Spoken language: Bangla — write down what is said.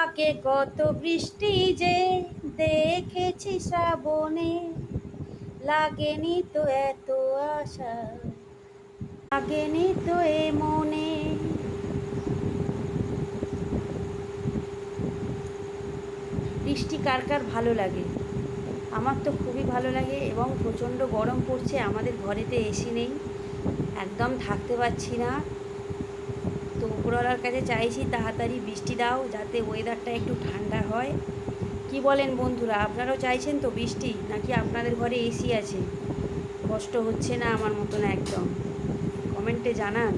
আগে কত বৃষ্টি যে দেখেছি শ্রাবণে, লাগেনি তো এত আশা, লাগেনি তো এ মনে। বৃষ্টি কার কার ভালো লাগে? আমার তো খুবই ভালো লাগে, এবং প্রচণ্ড গরম পড়ছে, আমাদের ঘরেতে এসি নেই, একদম থাকতে পারছি না। তো উপরওয়ালার কাছে চাইছি তাড়াতাড়ি বৃষ্টি দাও, যাতে ওয়েদারটা একটু ঠান্ডা হয়। কি বলেন বন্ধুরা, আপনারাও চাইছেন তো বৃষ্টি, নাকি আপনাদের ঘরে এসি আছে? কষ্ট হচ্ছে না আমার মতন একদম? কমেন্টে জানান।